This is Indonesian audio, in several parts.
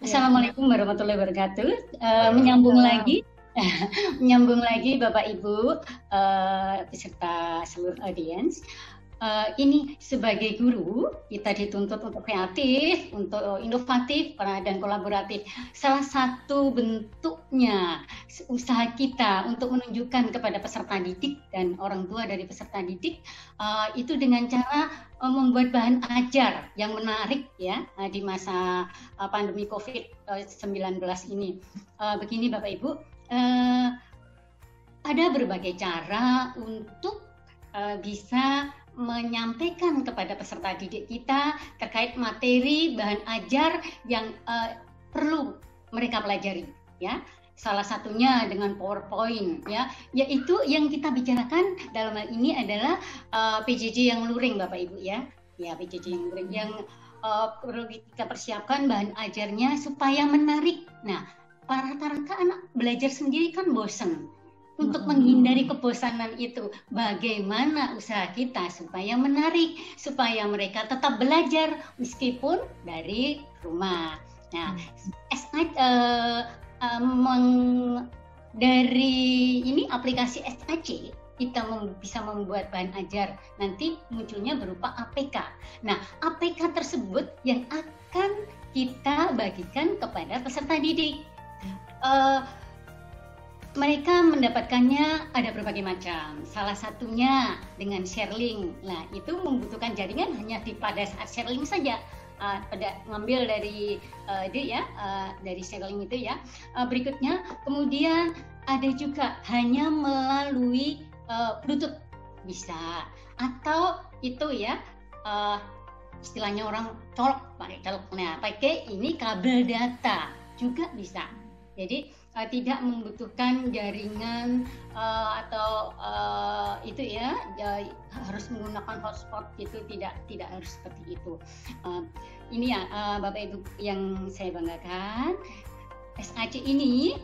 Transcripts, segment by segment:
Ya. Assalamualaikum warahmatullahi wabarakatuh. Menyambung Waalaikumsalam. lagi, menyambung lagi Bapak Ibu beserta seluruh audiens. Ini sebagai guru kita dituntut untuk kreatif, untuk inovatif, dan kolaboratif. Salah satu bentuknya usaha kita untuk menunjukkan kepada peserta didik dan orang tua dari peserta didik itu dengan cara membuat bahan ajar yang menarik ya di masa pandemi COVID-19 ini. Begini Bapak Ibu, ada berbagai cara untuk bisa menyampaikan kepada peserta didik kita terkait materi bahan ajar yang perlu mereka pelajari ya. Salah satunya dengan PowerPoint ya, yaitu yang kita bicarakan dalam hal ini adalah PJJ yang luring Bapak Ibu ya. Ya, PJJ yang luring yang perlu kita persiapkan bahan ajarnya supaya menarik. Nah, rata-rata anak belajar sendiri kan bosan. Untuk menghindari kebosanan itu, bagaimana usaha kita supaya menarik, supaya mereka tetap belajar meskipun dari rumah. Nah, dari ini aplikasi SAC kita bisa membuat bahan ajar, nanti munculnya berupa APK. Nah, APK tersebut yang akan kita bagikan kepada peserta didik. Mereka mendapatkannya ada berbagai macam. Salah satunya dengan share link. Nah, itu membutuhkan jaringan hanya pada saat share link saja. Pada ngambil dari dari share link itu ya. Berikutnya, kemudian ada juga hanya melalui Bluetooth bisa, atau itu ya istilahnya orang colok pakai colok. Nah, pakai ini kabel data juga bisa. Jadi tidak membutuhkan jaringan atau itu ya harus menggunakan hotspot gitu, tidak harus seperti itu. Ini ya Bapak Ibu yang saya banggakan, SAC ini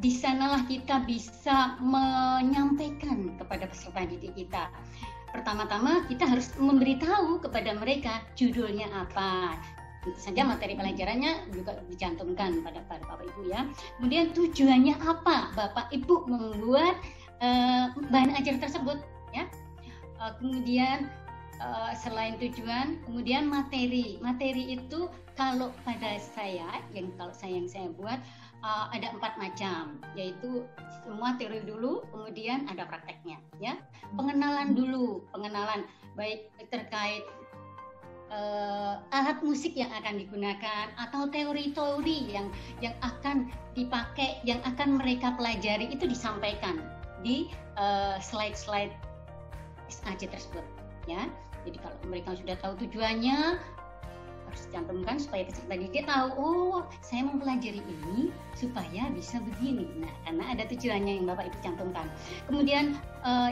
di sanalah kita bisa menyampaikan kepada peserta didik kita. Pertama-tama kita harus memberitahu kepada mereka judulnya apa. Tentu saja materi pelajarannya juga dicantumkan pada Bapak Ibu ya. Kemudian tujuannya apa Bapak Ibu membuat bahan ajar tersebut ya. Kemudian selain tujuan, kemudian materi. Materi itu kalau pada saya yang saya buat ada 4 macam, yaitu semua teori dulu, kemudian ada prakteknya ya. Pengenalan dulu, pengenalan baik terkait alat musik yang akan digunakan atau teori-teori yang akan dipakai, yang akan mereka pelajari itu disampaikan di slide-slide SAC tersebut ya. Jadi kalau mereka sudah tahu tujuannya, harus dicantumkan supaya peserta didik tahu, oh saya mempelajari ini supaya bisa begini. Nah, karena ada tujuannya yang Bapak Ibu cantumkan. Kemudian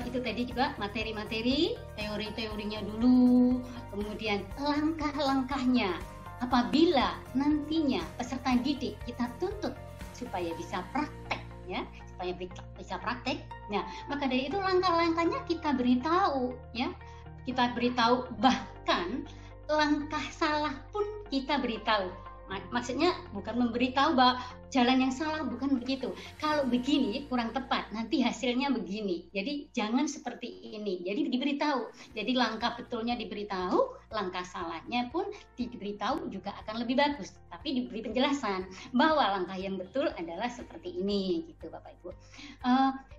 itu tadi juga materi-materi, teori-teorinya dulu, kemudian langkah-langkahnya. Apabila nantinya peserta didik kita tuntut supaya bisa praktek ya, supaya bisa praktek. Nah, maka dari itu langkah-langkahnya kita beritahu ya. Kita beritahu, bahkan langkah salah pun kita beritahu. Maksudnya bukan memberitahu bahwa jalan yang salah, bukan begitu. Kalau begini kurang tepat, nanti hasilnya begini. Jadi jangan seperti ini. Jadi diberitahu. Jadi langkah betulnya diberitahu, langkah salahnya pun diberitahu juga akan lebih bagus. Tapi diberi penjelasan bahwa langkah yang betul adalah seperti ini, gitu Bapak Ibu.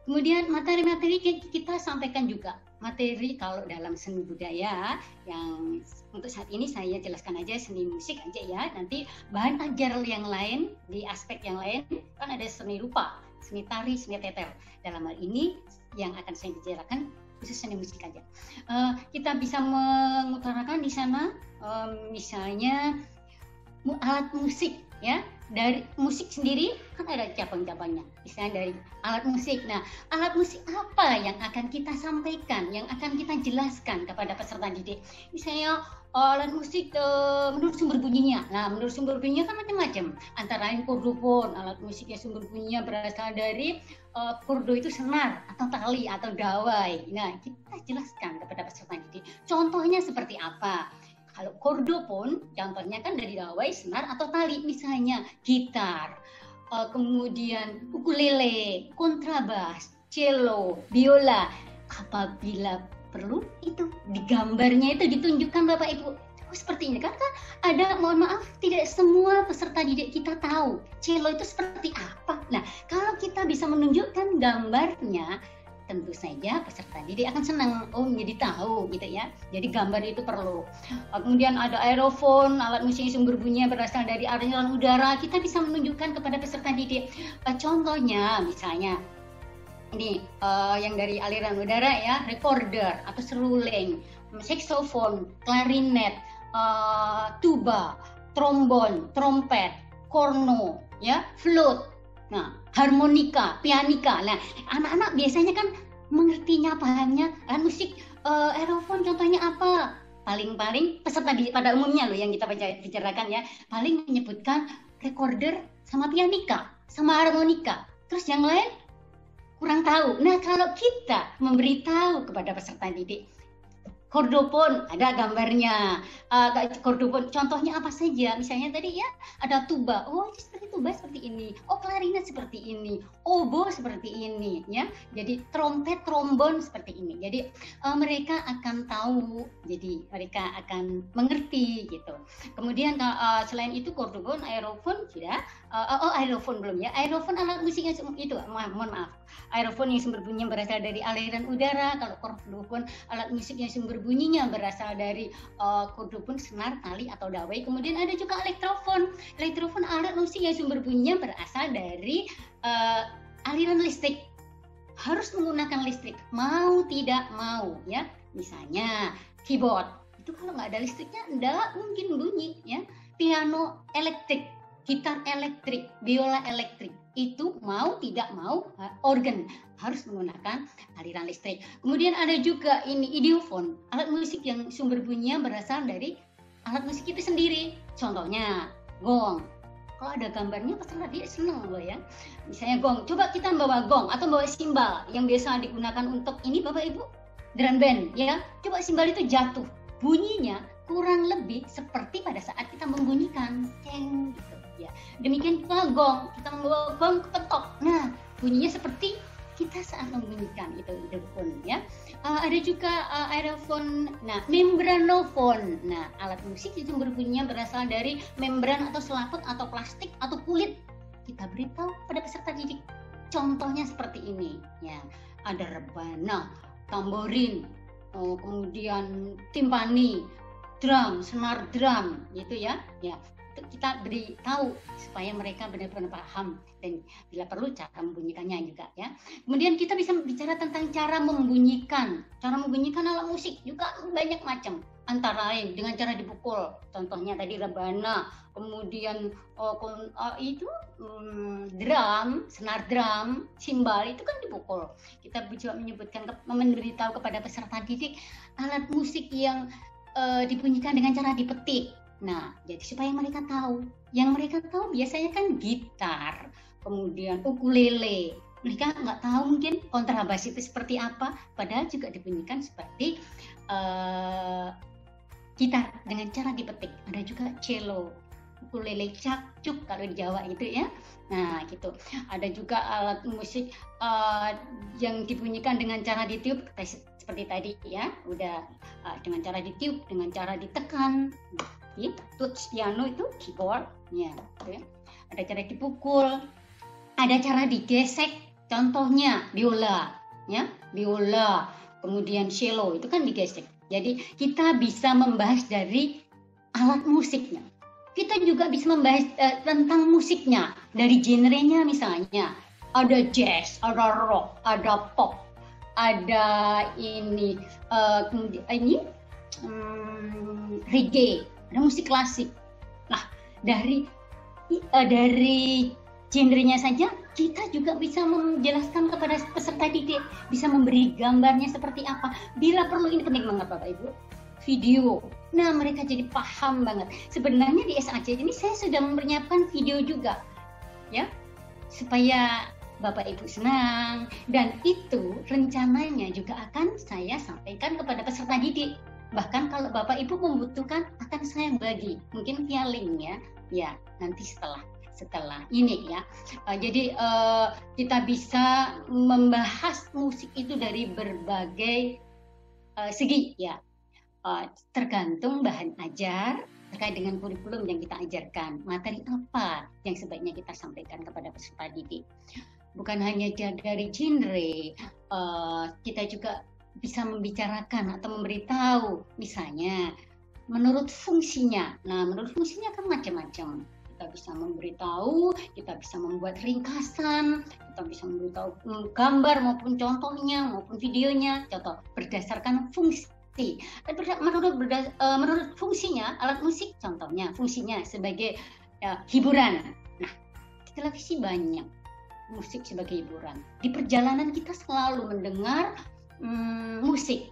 Kemudian materi-materi kita sampaikan juga. Materi kalau dalam seni budaya yang untuk saat ini saya jelaskan aja seni musik aja ya. Nanti bahan ajar yang lain di aspek yang lain kan ada seni rupa, seni tari, seni teater. Dalam hal ini yang akan saya bicarakan khusus seni musik aja. Kita bisa mengutarakan di sana misalnya alat musik ya. Dari musik sendiri kan ada cabang-cabangnya, misalnya dari alat musik. Nah, alat musik apa yang akan kita sampaikan, yang akan kita jelaskan kepada peserta didik? Misalnya alat musik menurut sumber bunyinya. Nah, menurut sumber bunyinya kan macam-macam. Antara lain kordofon, alat musik yang sumber bunyinya berasal dari kordo itu senar atau tali atau dawai. Nah, kita jelaskan kepada peserta didik. Contohnya seperti apa? Kalau kordofon, contohnya kan dari dawai, senar atau tali, misalnya gitar, kemudian ukulele, kontrabas, cello, biola. Apabila perlu itu di gambarnya itu ditunjukkan Bapak Ibu. Seperti ini kan ada, mohon maaf, tidak semua peserta didik kita tahu cello itu seperti apa. Nah, kalau kita bisa menunjukkan gambarnya, tentu saja peserta didik akan senang, jadi tahu gitu ya. Jadi gambar itu perlu. Kemudian ada aerofon, alat musik yang sumber bunyinya berasal dari aliran udara. Kita bisa menunjukkan kepada peserta didik. Contohnya misalnya ini yang dari aliran udara ya, recorder atau seruling, saxophone, klarinet, tuba, trombon, trompet, korno, ya, flute, nah, harmonika, pianika. Nah, anak-anak biasanya kan mengertinya, pahamnya, musik aerofon contohnya apa? Paling-paling peserta pada umumnya loh yang kita bicarakan ya, paling menyebutkan recorder sama pianika, sama harmonika. Terus yang lain kurang tahu. Nah, kalau kita memberitahu kepada peserta didik, kordofon ada gambarnya, kordofon contohnya apa saja, misalnya tadi ya ada tuba, oh itu seperti tuba seperti ini, oh klarinet seperti ini, obo seperti ini, ya. Jadi trompet, trombon seperti ini. Jadi mereka akan tahu, jadi mereka akan mengerti gitu. Kemudian selain itu kordofon, aerofon sudah, aerofon belum ya, aerofon alat musiknya itu, mohon maaf, aerofon yang sumber bunyinya berasal dari aliran udara. Kalau kordofon alat musik yang sumber bunyinya berasal dari kordofon, senar, tali atau dawai. Kemudian ada juga elektrofon. Elektrofon alat musik yang sumber bunyinya berasal dari aliran listrik. Harus menggunakan listrik, mau tidak mau ya. Misalnya keyboard, itu kalau nggak ada listriknya nggak mungkin bunyi ya. Piano elektrik, gitar elektrik, biola elektrik, itu mau tidak mau organ harus menggunakan aliran listrik. Kemudian ada juga ini idiofon, alat musik yang sumber bunyinya berasal dari alat musik itu sendiri. Contohnya gong. Kalau ada gambarnya pasti dia senang loh ya. Misalnya gong, coba kita bawa gong atau bawa simbal yang biasa digunakan untuk ini Bapak Ibu, drum band ya. Coba simbal itu jatuh, bunyinya kurang lebih seperti pada saat kita membunyikan ceng gitu ya. Demikian pula gong, kita membawa gong ke petok. Nah, bunyinya seperti kita saat membunyikan itu pun ya. Ada juga aerofon, nah membranofon. Nah, alat musik itu berbunyinya berasal dari membran atau selaput atau plastik atau kulit. Kita beritahu pada peserta didik. Contohnya seperti ini ya. Ada rebana, tamborin, kemudian timpani, drum, senar drum gitu ya. Ya, kita beritahu supaya mereka benar-benar paham dan bila perlu cara membunyikannya juga ya. Kemudian kita bisa bicara tentang cara membunyikan. Cara membunyikan alat musik juga banyak macam. Antara lain dengan cara dipukul. Contohnya tadi rebana, kemudian drum, senar drum, simbal itu kan dipukul. Kita juga menyebutkan, memberitahu kepada peserta didik alat musik yang dibunyikan dengan cara dipetik. Nah, jadi supaya mereka tahu. Yang mereka tahu biasanya kan gitar, kemudian ukulele. Mereka nggak tahu mungkin kontrabas itu seperti apa, padahal juga dibunyikan seperti gitar dengan cara dipetik. Ada juga cello, ukulele cakcuk kalau di Jawa itu ya. Nah, gitu. Ada juga alat musik yang dibunyikan dengan cara ditiup seperti tadi ya. Udah dengan cara ditiup, dengan cara ditekan. Touch piano itu keyboard ya, gitu ya. Ada cara dipukul, ada cara digesek, contohnya biola ya, biola, kemudian cello itu kan digesek. Jadi kita bisa membahas dari alat musiknya, kita juga bisa membahas tentang musiknya dari genrenya. Misalnya ada jazz, ada rock, ada pop, ada ini reggae, ada musik klasik. Nah, dari genrenya saja kita juga bisa menjelaskan kepada peserta didik, bisa memberi gambarnya seperti apa. Bila perlu, ini penting banget Bapak Ibu, video. Nah, mereka jadi paham banget. Sebenarnya di SAJ ini saya sudah menyiapkan video juga ya, supaya Bapak Ibu senang, dan itu rencananya juga akan saya sampaikan kepada peserta didik. Bahkan kalau Bapak Ibu membutuhkan akan saya bagi, mungkin via link ya nanti setelah ini ya. Jadi kita bisa membahas musik itu dari berbagai segi ya, tergantung bahan ajar terkait dengan kurikulum yang kita ajarkan, materi apa yang sebaiknya kita sampaikan kepada peserta didik. Bukan hanya dari genre, kita juga bisa membicarakan atau memberitahu, misalnya menurut fungsinya. Nah, menurut fungsinya kan macam-macam. Kita bisa memberitahu, kita bisa membuat ringkasan, kita bisa memberitahu gambar maupun contohnya, maupun videonya, contoh berdasarkan fungsi. Menurut fungsinya, alat musik contohnya, fungsinya sebagai hiburan. Nah, di televisi banyak musik sebagai hiburan. Di perjalanan kita selalu mendengar musik.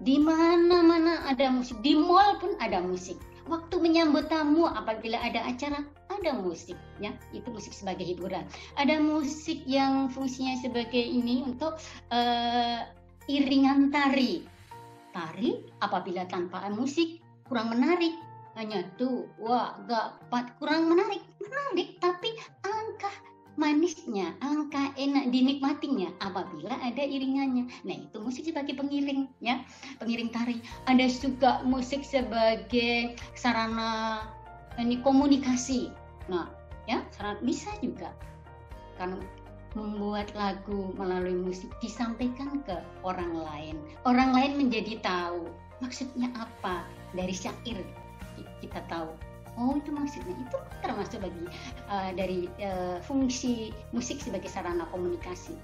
Di mana-mana ada musik, di mall pun ada musik. Waktu menyambut tamu apabila ada acara, ada musik ya, itu musik sebagai hiburan. Ada musik yang fungsinya sebagai ini untuk iringan tari. Tari apabila tanpa musik kurang menarik, hanya tuh wah gak kurang menarik, tapi alangkah manisnya, alangkah enak dinikmatinya apabila ada iringannya. Nah, itu musik sebagai pengiring ya, pengiring tari. Ada juga musik sebagai sarana ini komunikasi. Nah, ya, bisa juga kan membuat lagu melalui musik disampaikan ke orang lain. Orang lain menjadi tahu maksudnya apa dari syair, kita tahu. Oh, itu maksudnya, itu termasuk dari fungsi musik sebagai sarana komunikasi.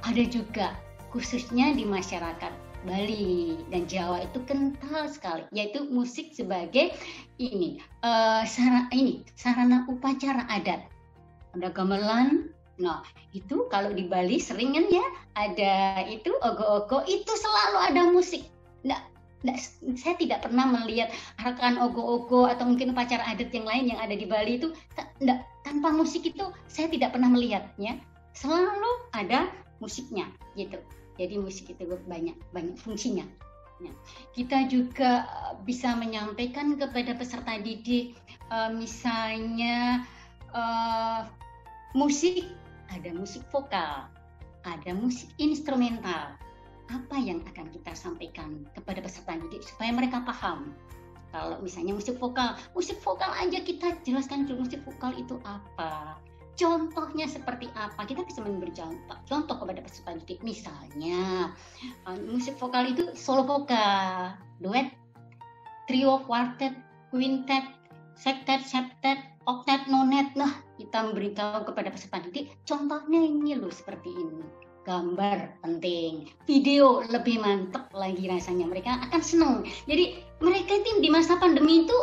Ada juga khususnya di masyarakat Bali dan Jawa itu kental sekali, yaitu musik sebagai sarana upacara adat. Ada gamelan. Nah, itu kalau di Bali sering kan ya, ada itu ogo-ogo, itu selalu ada musik. Saya tidak pernah melihat rakaman ogo-ogo atau mungkin upacara adat yang lain yang ada di Bali itu tanpa musik, itu saya tidak pernah melihat ya. Selalu ada musiknya gitu. Jadi musik itu banyak fungsinya. Nah, kita juga bisa menyampaikan kepada peserta didik, misalnya musik, ada musik vokal, ada musik instrumental. Apa yang akan kita sampaikan kepada peserta didik supaya mereka paham? Kalau misalnya musik vokal aja kita jelaskan dulu musik vokal itu apa, contohnya seperti apa. Kita bisa memberi contoh kepada peserta didik. Misalnya musik vokal itu solo vokal, duet, trio, quartet, quintet, sektet, septet, oktet, nonet. Nah, kita memberitahu kepada peserta didik, contohnya ini loh seperti ini. Gambar penting, video lebih mantap lagi rasanya, mereka akan senang. Jadi mereka itu di masa pandemi itu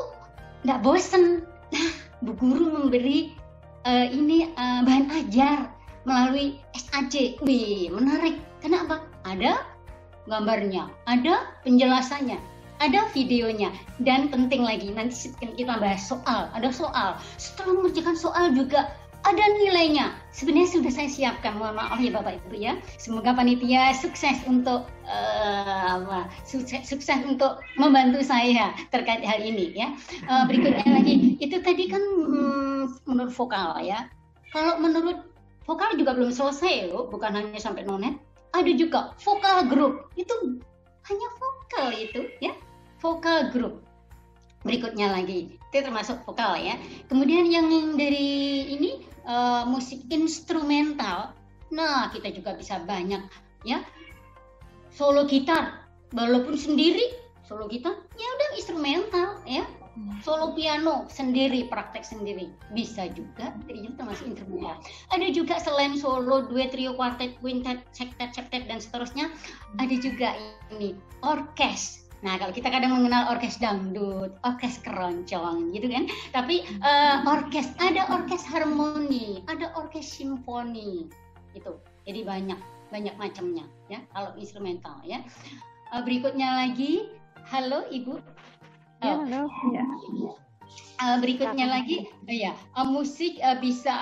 nggak bosan. Nah, Bu Guru memberi bahan ajar melalui SAJ. Wih, menarik. Kenapa? Ada gambarnya, ada penjelasannya, ada videonya, dan penting lagi nanti kita bahas soal. Ada soal. Setelah mengerjakan soal juga ada nilainya. Sebenarnya sudah saya siapkan. Mohon maaf ya Bapak Ibu ya. Semoga panitia sukses untuk sukses untuk membantu saya terkait hal ini ya. Berikutnya lagi, itu tadi kan menurut vokal ya. Kalau menurut vokal juga belum selesai loh, bukan hanya sampai nonet. Ada juga vokal group. Itu hanya vokal itu ya. Vokal group. Berikutnya lagi, itu termasuk vokal ya. Kemudian yang dari ini musik instrumental. Nah, kita juga bisa banyak ya. Solo gitar, walaupun sendiri, solo gitar ya udah instrumental ya. Solo piano sendiri, praktek sendiri, bisa juga. Itu termasuk instrumental. Ada juga selain solo, duet, trio, quartet, quintet, sektet, septet dan seterusnya, ada juga ini orkes. Nah, kalau kita kadang mengenal orkes dangdut, orkes keroncong gitu kan. Tapi ada orkes harmoni, ada orkes simfoni. Itu. Jadi banyak macamnya ya kalau instrumental ya. Berikutnya lagi, halo Ibu. Ya, halo. Ya. Berikutnya lagi musik bisa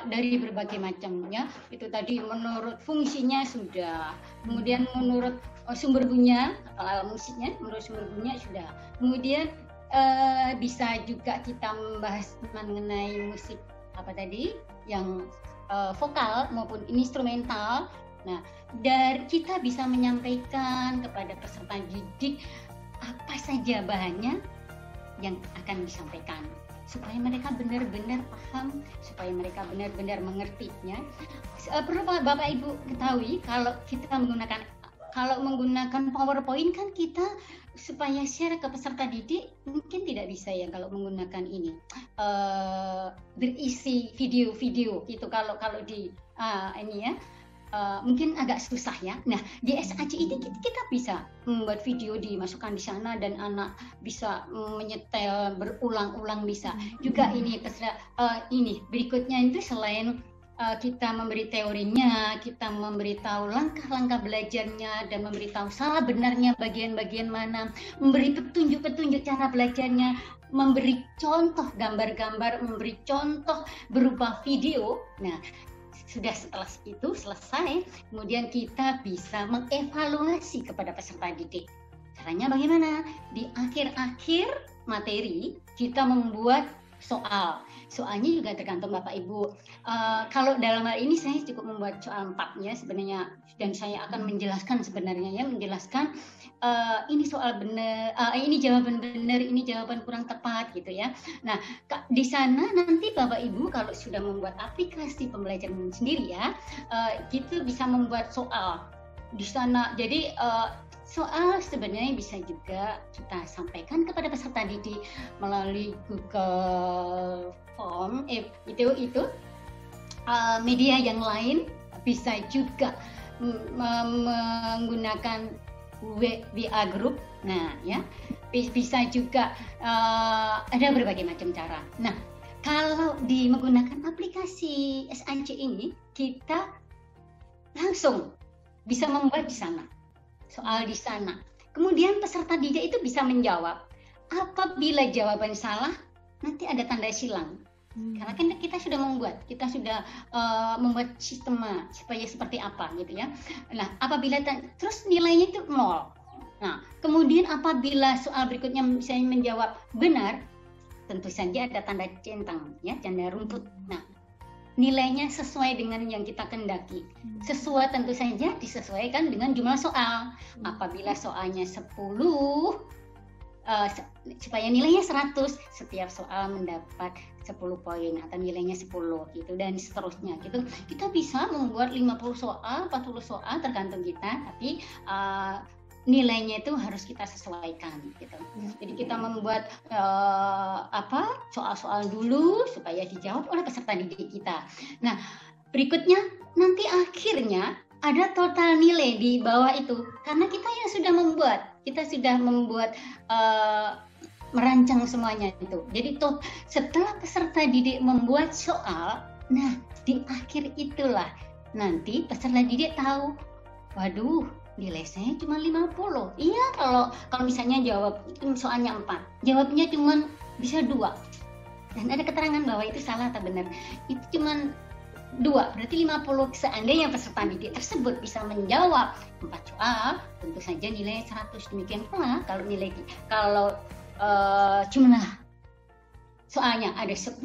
dari berbagai macam ya. Itu tadi menurut fungsinya sudah. Kemudian menurut sumber bunyinya, kalau alat musiknya, menurut sumber bunyinya sudah. Kemudian bisa juga kita membahas mengenai musik apa tadi, yang vokal maupun instrumental. Nah, kita bisa menyampaikan kepada peserta didik apa saja bahannya yang akan disampaikan, supaya mereka benar-benar paham, supaya mereka benar-benar mengertinya. Perlu Bapak Ibu ketahui, kalau menggunakan PowerPoint kan kita supaya share ke peserta didik mungkin tidak bisa ya kalau menggunakan ini berisi video-video gitu. Kalau di ini ya mungkin agak susah ya. Nah, di SAC ini kita bisa membuat video dimasukkan di sana dan anak bisa menyetel berulang-ulang bisa. Juga ini berikutnya itu selain kita memberi teorinya, kita memberitahu langkah-langkah belajarnya dan memberitahu salah benarnya bagian-bagian mana, memberi petunjuk-petunjuk cara belajarnya, memberi contoh gambar-gambar, memberi contoh berupa video. Nah, sudah setelah itu selesai, kemudian kita bisa mengevaluasi kepada peserta didik. Caranya bagaimana? Di akhir-akhir materi kita membuat soal. Soalnya juga tergantung Bapak Ibu. Kalau dalam hal ini saya cukup membuat soal 4 ya sebenarnya, dan saya akan menjelaskan ini soal benar, ini jawaban benar, ini jawaban kurang tepat gitu ya. Nah, di sana nanti Bapak Ibu kalau sudah membuat aplikasi pembelajaran sendiri ya, kita bisa membuat soal di sana. Jadi soal sebenarnya bisa juga kita sampaikan kepada peserta didik melalui Google Form, itu media yang lain, bisa juga menggunakan WA Group. Nah, ya bisa juga ada berbagai macam cara. Nah, kalau menggunakan aplikasi SAC ini, kita langsung bisa membuat di sana. Soal di sana. Kemudian peserta didik itu bisa menjawab. Apabila jawaban salah, nanti ada tanda silang. Karena kan kita sudah membuat sistema supaya seperti apa gitu ya. Nah, apabila terus nilainya itu 0. Nah, kemudian apabila soal berikutnya misalnya menjawab benar, tentu saja ada tanda centang ya, tanda rumput. Nah, nilainya sesuai dengan yang kita kendaki. Sesuai tentu saja disesuaikan dengan jumlah soal. Apabila soalnya 10, supaya nilainya 100, setiap soal mendapat 10 poin atau nilainya 10 gitu dan seterusnya gitu. Kita bisa membuat 50 soal, 40 soal tergantung kita, tapi nilainya itu harus kita sesuaikan gitu. Jadi kita membuat soal-soal dulu supaya dijawab oleh peserta didik kita. Nah, berikutnya nanti akhirnya ada total nilai di bawah itu karena kita sudah membuat merancang semuanya itu. Jadi setelah peserta didik membuat soal, nah di akhir itulah nanti peserta didik tahu, waduh, nilai saya cuma 50. Iya, kalau misalnya jawab soalnya 4, jawabnya cuma bisa 2. Dan ada keterangan bahwa itu salah atau benar. Itu cuma 2, berarti 50. Seandainya peserta didik tersebut bisa menjawab 4 soal, tentu saja nilai 100. Demikian pula kalau jumlah soalnya ada 10,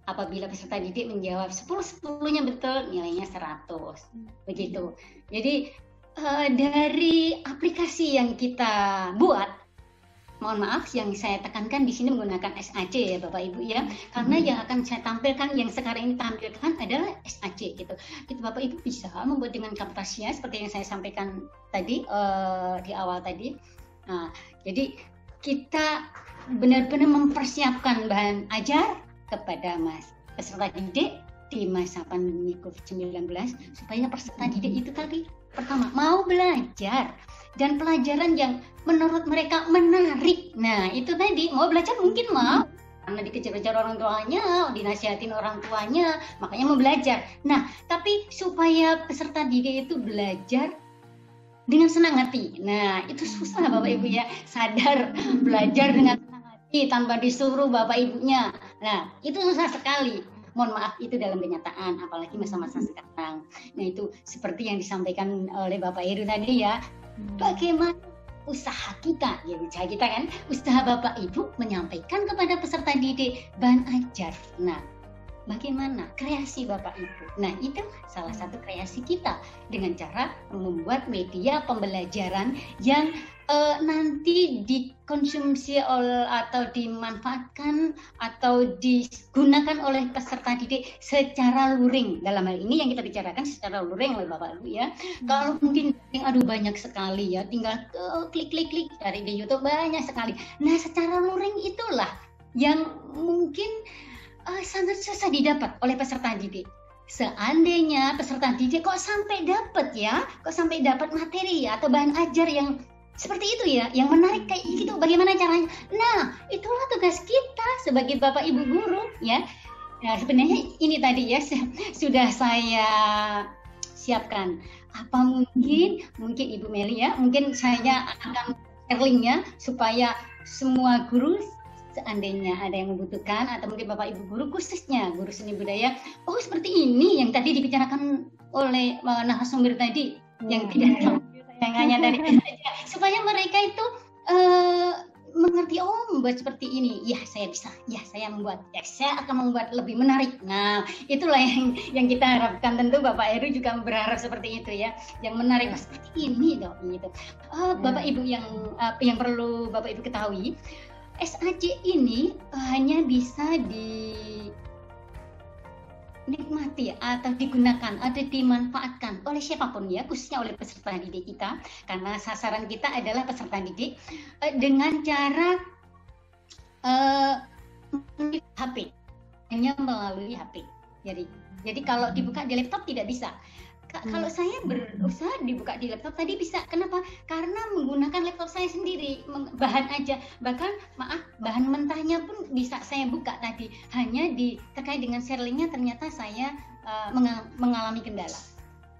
apabila peserta didik menjawab 10-10-nya betul, nilainya 100. Begitu. Jadi dari aplikasi yang kita buat, mohon maaf yang saya tekankan di sini menggunakan SAC ya Bapak Ibu ya, karena yang akan saya tampilkan, yang sekarang ini tampilkan adalah SAC gitu. Bapak Ibu bisa membuat dengan Camtasia seperti yang saya sampaikan tadi di awal tadi. Nah, jadi kita benar-benar mempersiapkan bahan ajar kepada peserta didik di masa pandemi COVID-19 supaya peserta didik itu tadi pertama mau belajar dan pelajaran yang menurut mereka menarik. Nah, itu tadi mau belajar mungkin mau karena dikejar-kejar orang tuanya, dinasihatin orang tuanya, makanya mau belajar. Nah, tapi supaya peserta didik itu belajar dengan senang hati. Nah, itu susah Bapak Ibu ya, sadar belajar dengan senang hati tanpa disuruh Bapak Ibunya. Nah, itu susah sekali. Mohon maaf, itu dalam kenyataan, apalagi masa-masa sekarang. Nah, itu seperti yang disampaikan oleh Bapak Heru tadi ya, Bagaimana usaha kita, ya usaha kita kan, usaha Bapak Ibu menyampaikan kepada peserta didik bahan ajar. Nah, bagaimana kreasi Bapak Ibu? Nah, itu salah satu kreasi kita dengan cara membuat media pembelajaran yang nanti dikonsumsi atau dimanfaatkan atau digunakan oleh peserta didik secara luring. Dalam hal ini yang kita bicarakan secara luring oleh Bapak Ibu ya. Kalau mungkin banyak sekali ya, tinggal klik cari di YouTube banyak sekali. Nah, secara luring itulah yang mungkin sangat susah didapat oleh peserta didik. Seandainya peserta didik kok sampai dapat materi atau bahan ajar yang seperti itu ya, yang menarik kayak gitu, bagaimana caranya? Nah, itulah tugas kita sebagai Bapak Ibu guru ya. Nah, sebenarnya ini tadi ya sudah saya siapkan. Apa mungkin Ibu Meli ya, mungkin saya akan sharingnya supaya semua guru seandainya ada yang membutuhkan atau mungkin Bapak Ibu guru khususnya guru seni budaya, oh seperti ini yang tadi dibicarakan oleh narasumber tadi yang tidak tahu yang hanya dari supaya mereka itu mengerti, oh membuat seperti ini, ya saya bisa, ya saya membuat, ya saya akan membuat lebih menarik. Nah itulah yang kita harapkan, tentu Bapak Heru juga berharap seperti itu ya, yang menarik seperti ini dong gitu. Bapak Ibu yang perlu Bapak Ibu ketahui, SAC ini hanya bisa dinikmati atau digunakan atau dimanfaatkan oleh siapapun ya, khususnya oleh peserta didik kita, karena sasaran kita adalah peserta didik, dengan cara HP, hanya melalui HP. Jadi kalau dibuka di laptop tidak bisa. Kalau saya berusaha dibuka di laptop tadi bisa. Kenapa? Karena menggunakan laptop saya sendiri, bahan aja. Bahkan bahan mentahnya pun bisa saya buka tadi. Hanya terkait dengan share linknya ternyata saya mengalami kendala.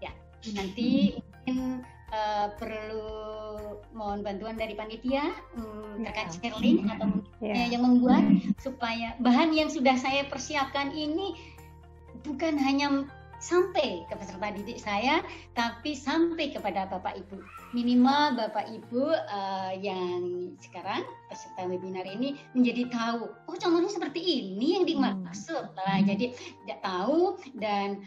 Ya, nanti mungkin perlu mohon bantuan dari panitia terkait share link atau yang membuat supaya bahan yang sudah saya persiapkan ini bukan hanya sampai ke peserta didik saya, tapi sampai kepada Bapak Ibu. Minimal Bapak Ibu yang sekarang peserta webinar ini menjadi tahu, oh contohnya seperti ini yang dimaksud. Jadi tidak tahu, dan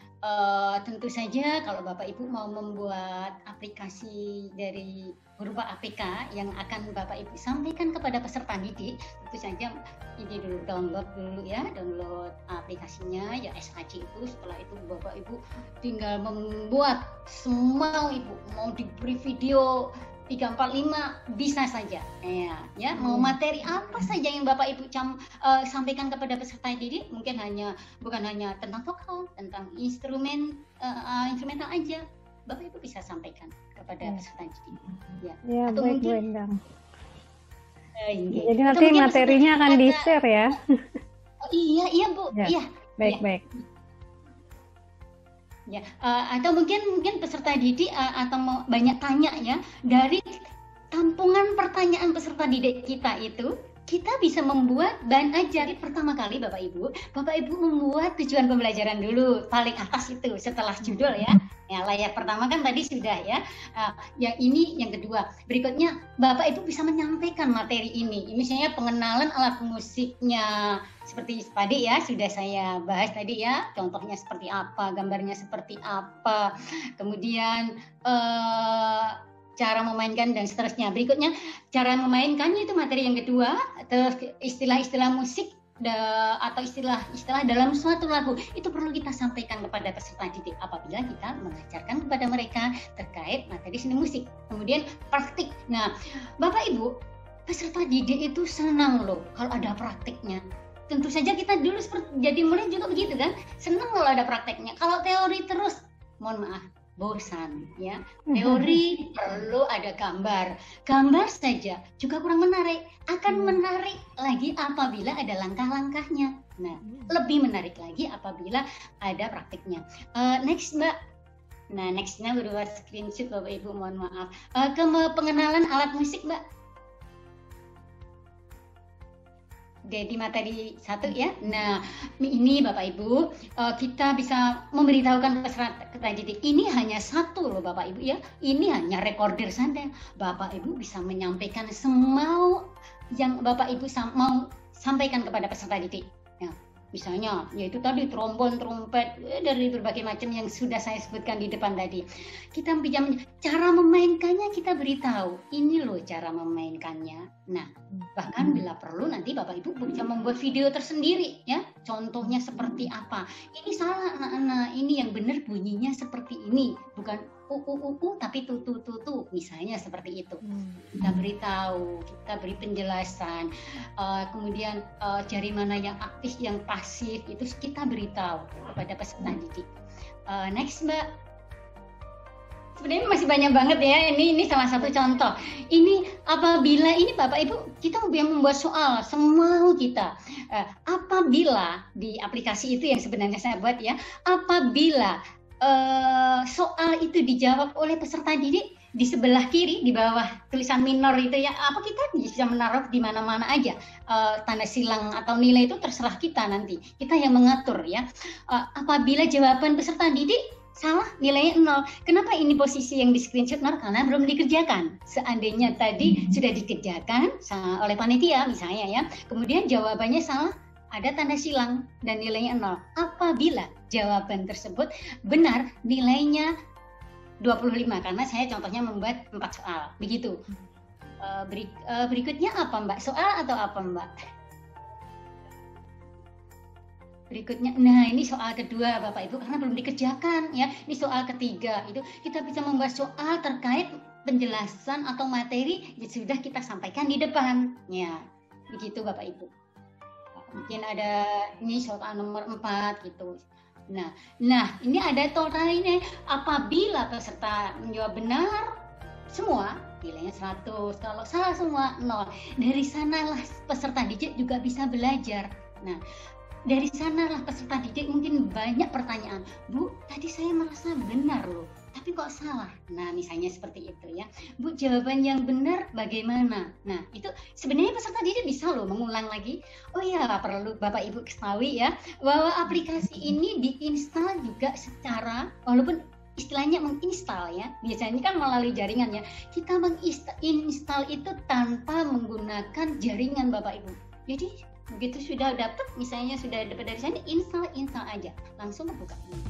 tentu saja kalau Bapak Ibu mau membuat aplikasi dari berupa APK yang akan Bapak Ibu sampaikan kepada peserta didik, tentu saja ini dulu download aplikasinya ya, SAC itu. Setelah itu Bapak Ibu tinggal membuat semau Ibu, mau diberi video 345 bisa saja ya, mau materi apa saja yang Bapak Ibu sampaikan kepada peserta didik, mungkin bukan hanya tentang vokal, tentang instrumental aja, Bapak Ibu bisa sampaikan kepada peserta didik ya. Atau baik, mungkin jadi nanti materinya akan di-share ya. Iya Bu ya. Baik. Ya, atau mungkin peserta didik atau mau banyak tanya ya, dari tampungan pertanyaan peserta didik kita itu kita bisa membuat bahan ajar. Pertama kali Bapak Ibu membuat tujuan pembelajaran dulu, paling atas itu setelah judul ya. Layar pertama kan tadi sudah ya. Yang ini yang kedua. Berikutnya Bapak Ibu bisa menyampaikan materi ini. Misalnya pengenalan alat musiknya seperti tadi ya, sudah saya bahas tadi ya. Contohnya seperti apa, gambarnya seperti apa. Kemudian cara memainkan dan seterusnya. Berikutnya cara memainkannya itu materi yang kedua. Terus istilah-istilah musik atau istilah-istilah dalam suatu lagu itu perlu kita sampaikan kepada peserta didik apabila kita mengajarkan kepada mereka terkait materi seni musik. Kemudian praktik. Nah, Bapak Ibu, peserta didik itu senang loh kalau ada praktiknya. Tentu saja kita dulu jadi murid juga begitu kan, senang kalau ada prakteknya. Kalau teori terus, mohon maaf, bosan ya. Teori perlu ada gambar saja juga kurang menarik. Akan menarik lagi apabila ada langkah-langkahnya. Nah, lebih menarik lagi apabila ada praktiknya. Next Mbak. Nah, nextnya berupa screenshot Bapak Ibu, mohon maaf. Pengenalan alat musik Mbak. Jadi materi satu ya. Nah, ini Bapak Ibu, kita bisa memberitahukan peserta didik. Ini hanya satu loh Bapak Ibu ya. Ini hanya recorder saja. Bapak Ibu bisa menyampaikan semau yang Bapak Ibu mau sampaikan kepada peserta didik. Ya, misalnya, yaitu tadi trombon, trompet, dari berbagai macam yang sudah saya sebutkan di depan tadi. Kita cara memainkannya kita beritahu. Ini loh cara memainkannya. Nah, bahkan bila perlu nanti Bapak Ibu bisa membuat video tersendiri ya. Contohnya seperti apa? Ini salah anak-anak, ini yang benar bunyinya seperti ini, bukan tapi tutu misalnya seperti itu. Kita beritahu, kita beri penjelasan, kemudian jari mana yang aktif, yang pasif itu kita beritahu kepada peserta didik. Next Mbak. Sebenarnya masih banyak banget ya, ini salah satu contoh. Ini apabila ini Bapak Ibu kita yang membuat soal semau kita, apabila di aplikasi itu yang sebenarnya saya buat ya, apabila soal itu dijawab oleh peserta didik di sebelah kiri di bawah tulisan minor itu ya, apa kita bisa menaruh di mana-mana aja tanda silang atau nilai itu terserah kita nanti, kita yang mengatur ya. Apabila jawaban peserta didik salah nilainya 0. Kenapa ini posisi yang di screenshot 0? Karena belum dikerjakan. Seandainya tadi sudah dikerjakan oleh panitia misalnya ya, kemudian jawabannya salah, ada tanda silang dan nilainya 0. Apabila jawaban tersebut benar, nilainya 25 karena saya contohnya membuat 4 soal. Begitu. Berikutnya apa Mbak? Soal atau apa Mbak? Berikutnya, nah ini soal kedua Bapak Ibu karena belum dikerjakan ya. Ini soal ketiga, itu kita bisa membuat soal terkait penjelasan atau materi yang sudah kita sampaikan di depan. Ya, begitu Bapak Ibu. Mungkin ada ini soal nomor 4 gitu. Nah ini ada total ini. Apabila peserta menjawab benar semua, nilainya 100. Kalau salah semua 0. Dari sanalah peserta didik juga bisa belajar. Nah, dari sanalah peserta didik mungkin banyak pertanyaan. Bu, tadi saya merasa benar loh, tapi kok salah? Nah, misalnya seperti itu ya. Bu, jawaban yang benar bagaimana? Nah, itu sebenarnya peserta didik bisa loh mengulang lagi. Oh iya, perlu Bapak Ibu ketahui ya, bahwa aplikasi ini diinstal juga secara, walaupun istilahnya menginstal ya, biasanya kan melalui jaringan ya. Kita menginstal itu tanpa menggunakan jaringan Bapak Ibu. Jadi begitu sudah dapat, misalnya sudah dapat dari sana, install aja, langsung buka ini.